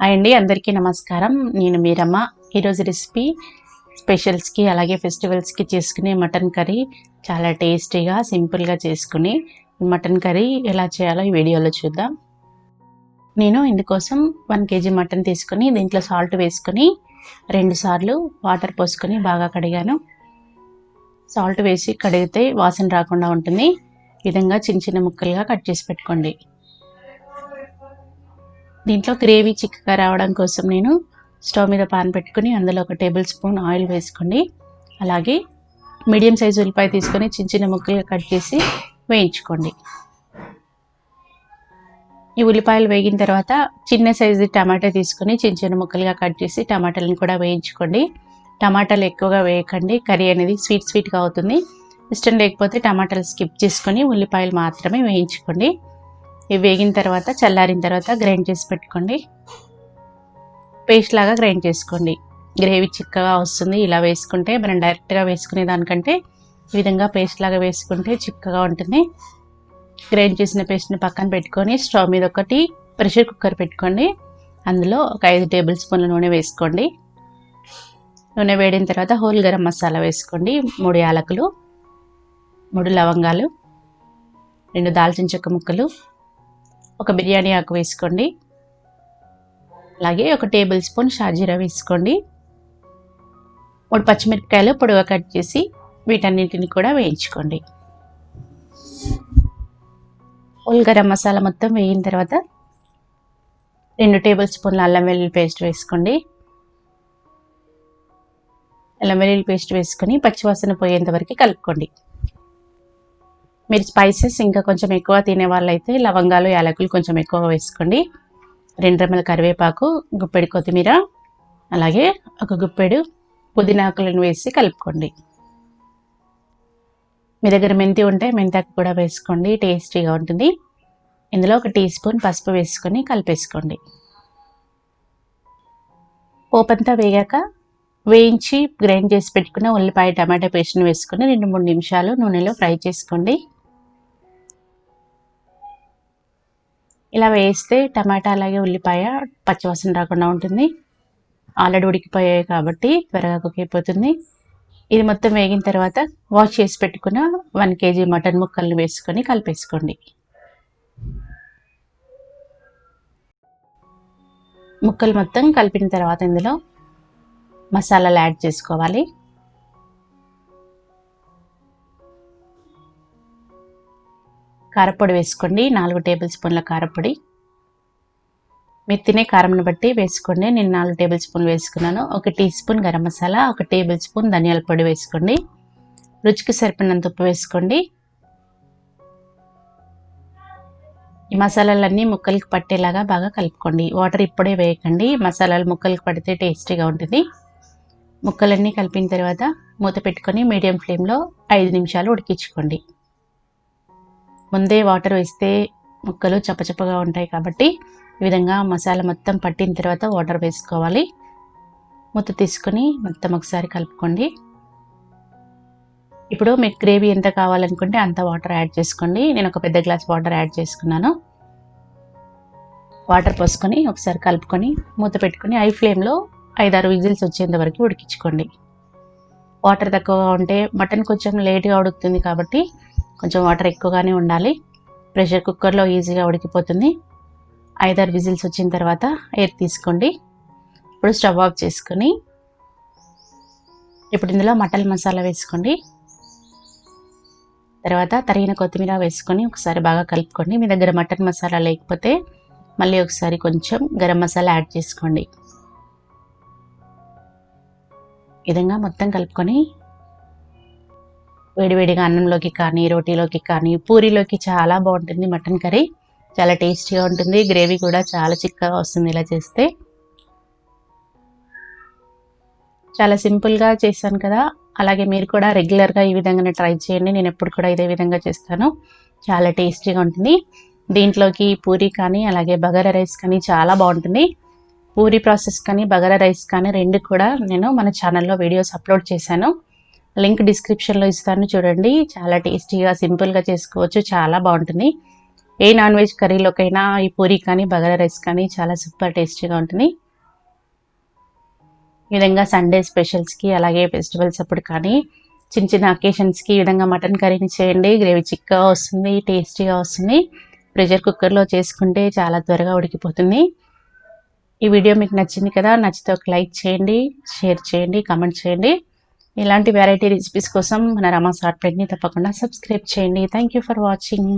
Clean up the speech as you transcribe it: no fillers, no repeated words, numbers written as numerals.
Hi అండి, అందరికీ నమస్కారం. నేను మీ రమ. ఈరోజు రెసిపీ స్పెషల్స్కి అలాగే ఫెస్టివల్స్కి చేసుకునే మటన్ కర్రీ చాలా టేస్టీగా సింపుల్గా చేసుకుని మటన్ కర్రీ ఎలా చేయాలో ఈ వీడియోలో చూద్దాం. నేను ఇందుకోసం 1 kg మటన్ తీసుకుని దీంట్లో సాల్ట్ వేసుకొని 2 సార్లు వాటర్ పోసుకొని బాగా కడిగాను. సాల్ట్ వేసి కడిగితే వాసన రాకుండా ఉంటుంది. ఈ విధంగా చిన్న చిన్న ముక్కలుగా కట్ చేసి పెట్టుకోండి. దీంట్లో గ్రేవీ చిక్కగా రావడం కోసం నేను స్టవ్ మీద పాన్ పెట్టుకుని అందులో 1 టేబుల్ స్పూన్ ఆయిల్ వేసుకోండి. అలాగే మీడియం సైజు ఉల్లిపాయ తీసుకొని చిన్న చిన్న ముక్కలుగా కట్ చేసి వేయించుకోండి. ఈ ఉల్లిపాయలు వేగిన తర్వాత చిన్న సైజు టమాటా తీసుకొని చిన్న చిన్న ముక్కలుగా కట్ చేసి టమాటాలను కూడా వేయించుకోండి. టమాటాలు ఎక్కువగా వేయకండి, కర్రీ అనేది స్వీట్గా అవుతుంది. ఇష్టం లేకపోతే టమాటాలు స్కిప్ చేసుకొని ఉల్లిపాయలు మాత్రమే వేయించుకోండి. ఇవి వేగిన తర్వాత చల్లారిన తర్వాత గ్రైండ్ చేసి పెట్టుకోండి. పేస్ట్ లాగా గ్రైండ్ చేసుకోండి. గ్రేవీ చిక్కగా వస్తుంది. ఇలా వేసుకుంటే మనం డైరెక్ట్గా వేసుకునే దానికంటే ఈ విధంగా పేస్ట్ లాగా వేసుకుంటే చిక్కగా ఉంటుంది. గ్రైండ్ చేసిన పేస్ట్ని పక్కన పెట్టుకొని స్టవ్ మీద ఒకటి ప్రెషర్ కుక్కర్ పెట్టుకోండి. అందులో 5 టేబుల్ స్పూన్ల నూనె వేసుకోండి. నూనె వేడిన తర్వాత హోల్ గరం మసాలా వేసుకోండి. 3 యాలకులు, 3 లవంగాలు, 2 దాల్చిన చెక్క ముక్కలు, 1 బిర్యానీ ఆకు వేసుకోండి. అలాగే 1 టేబుల్ స్పూన్ షాజీరా వేసుకోండి. 3 పచ్చిమిరపకాయలు పొడవుగా కట్ చేసి వీటన్నింటిని కూడా వేయించుకోండి. హోల్ గరం మసాలా మొత్తం వేగిన తర్వాత 2 టేబుల్ స్పూన్ల అల్లం వెల్లుల్లి పేస్ట్ వేసుకోండి. అల్లం వెల్లుల్లి పేస్ట్ వేసుకొని పచ్చివాసన పోయేంత వరకు కలుపుకోండి. మీరు స్పైసెస్ ఇంకా కొంచెం ఎక్కువ తినే వాళ్ళైతే లవంగాలు, యాలకులు కొంచెం ఎక్కువగా వేసుకోండి. 2 రెమ్మల కరివేపాకు, గుప్పెడు కొత్తిమీర, అలాగే 1 గుప్పెడు పుదీనా ఆకులను వేసి కలుపుకోండి. మీ దగ్గర మెంతి ఉంటే మెంతాకు కూడా వేసుకోండి, టేస్టీగా ఉంటుంది. ఇందులో 1 టీ స్పూన్ పసుపు వేసుకొని కలిపేసుకోండి. పోపంతా వేగాక వేయించి గ్రైండ్ చేసి పెట్టుకున్న ఉల్లిపాయ టమాటా పేస్ట్ని వేసుకొని 2-3 నిమిషాలు నూనెలో ఫ్రై చేసుకోండి. ఇలా వేస్తే టమాటా అలాగే ఉల్లిపాయ పచ్చివాసన రాకుండా ఉంటుంది. ఆల్రెడీ ఉడికిపోయాయి కాబట్టి త్వరగా కుక్ అయిపోతుంది. ఇది మొత్తం వేగిన తర్వాత వాష్ చేసి పెట్టుకున్న 1 kg మటన్ ముక్కల్ని వేసుకొని కలిపేసుకోండి. ముక్కలు మొత్తం కలిపిన తర్వాత ఇందులో మసాలాలు యాడ్ చేసుకోవాలి. కారపొడి వేసుకోండి. 4 టేబుల్ స్పూన్ల కారపొడి. మీరు తినే కారంను బట్టి వేసుకోండి. నేను 4 టేబుల్ స్పూన్లు వేసుకున్నాను. 1 teaspoon garam masala, 1 tablespoon ధనియాల పొడి వేసుకోండి. రుచికి సరిపడినంత ఉప్పు వేసుకోండి. ఈ మసాలాలన్నీ ముక్కలకి పట్టేలాగా బాగా కలుపుకోండి. వాటర్ ఇప్పుడే వేయకండి, మసాలాలు ముక్కలకి పడితే టేస్టీగా ఉంటుంది. ముక్కలన్నీ కలిపిన తర్వాత మూత పెట్టుకొని మీడియం ఫ్లేమ్లో 5 నిమిషాలు ఉడికించుకోండి. ముందే వాటర్ వేస్తే ముక్కలు చప్పచప్పగా ఉంటాయి కాబట్టి ఈ విధంగా మసాలా మొత్తం పట్టిన తర్వాత వాటర్ వేసుకోవాలి. మూత తీసుకొని మొత్తం ఒకసారి కలుపుకోండి. ఇప్పుడు మీకు గ్రేవీ ఎంత కావాలనుకుంటే అంత వాటర్ యాడ్ చేసుకోండి. నేను 1 పెద్ద గ్లాస్ వాటర్ యాడ్ చేసుకున్నాను. వాటర్ పోసుకొని ఒకసారి కలుపుకొని మూత పెట్టుకొని హై ఫ్లేమ్లో 5-6 విజిల్స్ వచ్చేంత వరకు ఉడికించుకోండి. వాటర్ తక్కువగా ఉంటే మటన్ కొంచెం లేట్గా ఉడుకుతుంది కాబట్టి కొంచెం వాటర్ ఎక్కువగానే ఉండాలి. ప్రెషర్ కుక్కర్లో ఈజీగా ఉడికిపోతుంది. 5-6 విజిల్స్ వచ్చిన తర్వాత ఎయిర్ తీసుకోండి. ఇప్పుడు స్టవ్ ఆఫ్ చేసుకొని ఇప్పుడు ఇందులో మటన్ మసాలా వేసుకోండి. తర్వాత తరిగిన కొత్తిమీర వేసుకొని ఒకసారి బాగా కలుపుకోండి. మీ దగ్గర మటన్ మసాలా లేకపోతే మళ్ళీ ఒకసారి కొంచెం గరం మసాలా యాడ్ చేసుకోండి. ఈ విధంగా మొత్తం కలుపుకొని వేడివేడిగా అన్నంలోకి కానీ, రోటీలోకి కానీ, పూరీలోకి చాలా బాగుంటుంది. మటన్ కర్రీ చాలా టేస్టీగా ఉంటుంది. గ్రేవీ కూడా చాలా చిక్కగా వస్తుంది ఇలా చేస్తే. చాలా సింపుల్గా చేశాను కదా, అలాగే మీరు కూడా రెగ్యులర్గా ఈ విధంగానే ట్రై చేయండి. నేను ఎప్పుడు కూడా ఇదే విధంగా చేస్తాను. చాలా టేస్టీగా ఉంటుంది. దీంట్లోకి పూరీ కానీ అలాగే బగారా రైస్ కానీ చాలా బాగుంటుంది. పూరీ ప్రాసెస్ కానీ బగారా రైస్ కానీ 2 కూడా నేను మన ఛానల్లో వీడియోస్ అప్లోడ్ చేశాను. లింక్ డిస్క్రిప్షన్లో ఇస్తాను, చూడండి. చాలా టేస్టీగా సింపుల్గా చేసుకోవచ్చు, చాలా బాగుంటుంది. ఏ నాన్ వెజ్ కర్రీలోకైనా ఈ పూరి కానీ బగారా రైస్ కానీ చాలా సూపర్ టేస్టీగా ఉంటుంది. ఈ విధంగా సండే స్పెషల్స్కి అలాగే ఫెస్టివల్స్ అప్పుడు కానీ చిన్న చిన్న అకేషన్స్కి ఈ విధంగా మటన్ కర్రీని చేయండి. గ్రేవీ చిక్కగా వస్తుంది, టేస్టీగా వస్తుంది. ప్రెషర్ కుక్కర్లో చేసుకుంటే చాలా త్వరగా ఉడికిపోతుంది. ఈ వీడియో మీకు నచ్చింది కదా, నచ్చితే ఒక లైక్ చేయండి, షేర్ చేయండి, కామెంట్ చేయండి. ఇలాంటి వెరైటీ రెసిపీస్ కోసం మన రమాస్ హాట్ ప్లేట్ని తప్పకుండా సబ్స్క్రైబ్ చేయండి. Thank you for watching.